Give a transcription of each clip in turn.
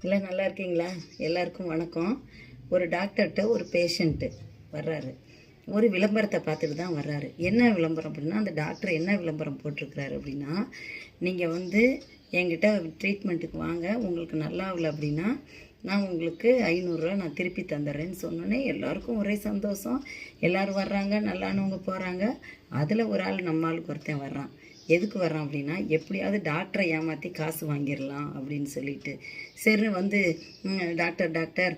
எல்லாம் நல்லா இருக்கீங்களா? எல்லாருக்கும் வணக்கம். ஒரு டாக்டர்கிட்ட ஒரு பேஷண்ட்டு வர்றாரு. ஒரு விளம்பரத்தை பார்த்துட்டு தான் வர்றாரு. என்ன விளம்பரம் அப்படின்னா, அந்த டாக்டர் என்ன விளம்பரம் போட்டிருக்கிறாரு அப்படின்னா, நீங்கள் என்கிட்ட ட்ரீட்மெண்ட்டுக்கு வாங்க, உங்களுக்கு நல்லா இல்லை அப்படின்னா நான் உங்களுக்கு 500 நான் திருப்பி தந்துடுறேன்னு சொன்னோன்னே எல்லாருக்கும் ஒரே சந்தோஷம். எல்லோரும் வர்றாங்க, நல்லானவங்க போகிறாங்க. அதில் ஒரு ஆள் நம்ம ஆளுக்கு ஒருத்தன் வர்றான். எதுக்கு வர்றான் அப்படின்னா, எப்படியாவது டாக்டரை ஏமாற்றி காசு வாங்கிடலாம் அப்படின்னு சொல்லிட்டு சரின்னு டாக்டர் டாக்டர்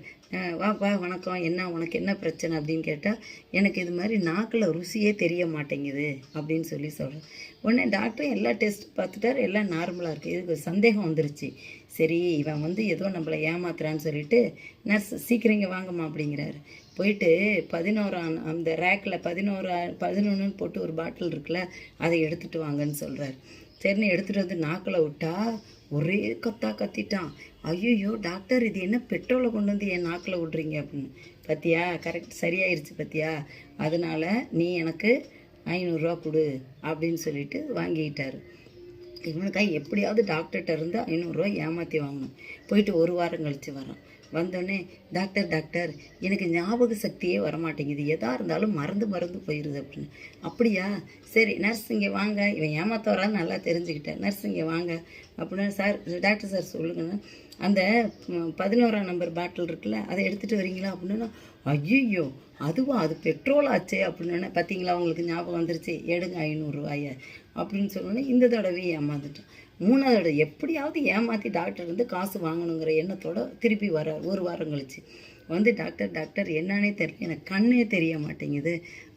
வாப்பா வணக்கம், என்ன உனக்கு என்ன பிரச்சனை அப்படின்னு கேட்டால், எனக்கு இது மாதிரி நாக்கில் ருசியே தெரிய மாட்டேங்குது அப்படின்னு சொல்கிறேன். உடனே டாக்டர் எல்லா டெஸ்ட் பார்த்துட்டார், எல்லாம் நார்மலாக இருக்குது. இதுக்கு சந்தேகம் வந்துருச்சு. சரி இவன் ஏதோ நம்மளை ஏமாத்துறான்னு சொல்லிட்டு நர்ஸ் சீக்கிரம் இங்கே வாங்கம்மா அப்படிங்கிறாரு. போயிட்டு 11 அந்த ரேக்கில் 11 போட்டு ஒரு பாட்டில் இருக்குல்ல, அதை எடுத்துகிட்டு வாங்கன்னு சொல்கிறார். சரின்னு எடுத்துகிட்டு வந்து நாக்கில் விட்டா ஒரே கத்திட்டான். ஐயோ டாக்டர், இது என்ன பெட்ரோலை கொண்டு வந்து என் நாக்கில் விட்றீங்க அப்படின்னு. பார்த்தியா, கரெக்ட் சரியாயிருச்சு பார்த்தியா, அதனால் நீ எனக்கு 500 கொடு அப்படின்னு சொல்லிட்டு வாங்கிக்கிட்டார். இவனுக்காக எப்படியாவது டாக்டர்கிட்ட இருந்து 500 ஏமாற்றி வாங்கணும். போயிட்டு ஒரு வாரம் கழித்து வரான். வந்தோடனே டாக்டர் டாக்டர் எனக்கு ஞாபக சக்தியே வரமாட்டேங்குது, எதாக இருந்தாலும் மறந்து போயிடுது அப்படின்னு. அப்படியா, சரி நர்ஸ் இங்கே வாங்க, இவன் ஏமாற்ற வரான்னு நல்லா தெரிஞ்சுக்கிட்டேன். நர்ஸ் இங்கே வாங்க அப்படின்னு. சார் டாக்டர் சார் சொல்லுங்கண்ணா, அந்த 11 நம்பர் பாட்டில் இருக்குல்ல, அதை எடுத்துகிட்டு வரீங்களா அப்படின்னா. ஐயோ அதுவா, அது பெட்ரோல் ஆச்சே அப்படின்னு. பார்த்தீங்களா, உங்களுக்கு ஞாபகம் வந்துருச்சு, எடுங்க 500 அப்படின்னு சொன்னோன்னே இந்த தடவை ஏமாந்துட்டான். 3வது தடவை எப்படியாவது ஏமாற்றி டாக்டர் காசு வாங்கணுங்கிற எண்ணத்தோடு திருப்பி வர்றார். ஒரு வாரம் கழிச்சு டாக்டர் டாக்டர் என்னன்னே தெரியல, எனக்கு கண்ணே தெரிய மாட்டேங்குது.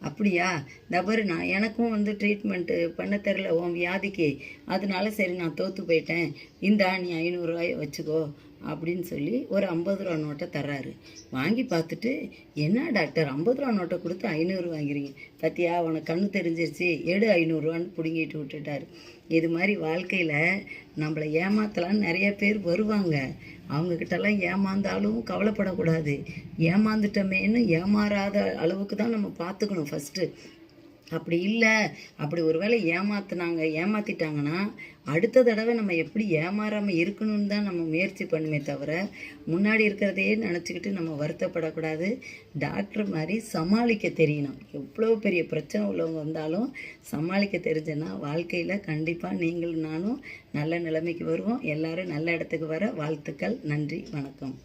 அப்படியா, தவறு நான் எனக்கும் ட்ரீட்மெண்ட்டு பண்ண தெரில உன் வியாதிக்கு, அதனால சரி நான் தோற்று போயிட்டேன், இந்தா நீ 500 வச்சுக்கோ அப்படின்னு சொல்லி ஒரு 50 நோட்டை தர்றாரு. வாங்கி பார்த்துட்டு, என்ன டாக்டர் 50 நோட்டை கொடுத்து 500 வாங்கிறீங்க, பார்த்தியா உனக்கு கண்ணு தெரிஞ்சிருச்சு, எடு 500 பிடுங்கிட்டு விட்டுட்டார். இது மாதிரி வாழ்க்கையில் நம்மளை ஏமாற்றலான்னு நிறைய பேர் வருவாங்க. அவங்கக்கிட்டலாம் ஏமாந்தாலும் கவலைப்படக்கூடாது. ஏமாந்துட்டோமேன்னு ஏமாறாத அளவுக்கு தான் நம்ம பார்த்துக்கணும் ஃபஸ்ட்டு. அப்படி இல்லை, அப்படி ஒரு வேளை ஏமாற்றிட்டாங்கன்னா அடுத்த தடவை நம்ம எப்படி ஏமாறாமல் இருக்கணும்னு தான் நம்ம முயற்சி பண்ணுமே தவிர, முன்னாடி இருக்கிறதையே நினச்சிக்கிட்டு நம்ம வருத்தப்படக்கூடாது. டாக்டர் மாதிரி சமாளிக்க தெரியணும். எவ்வளோ பெரிய பிரச்சனை உள்ளவங்க வந்தாலும் சமாளிக்க தெரிஞ்சேன்னா வாழ்க்கையில் கண்டிப்பாக நீங்களும் நானும் நல்ல நிலைமைக்கு வருவோம். எல்லோரும் நல்ல இடத்துக்கு வர வாழ்த்துக்கள். நன்றி, வணக்கம்.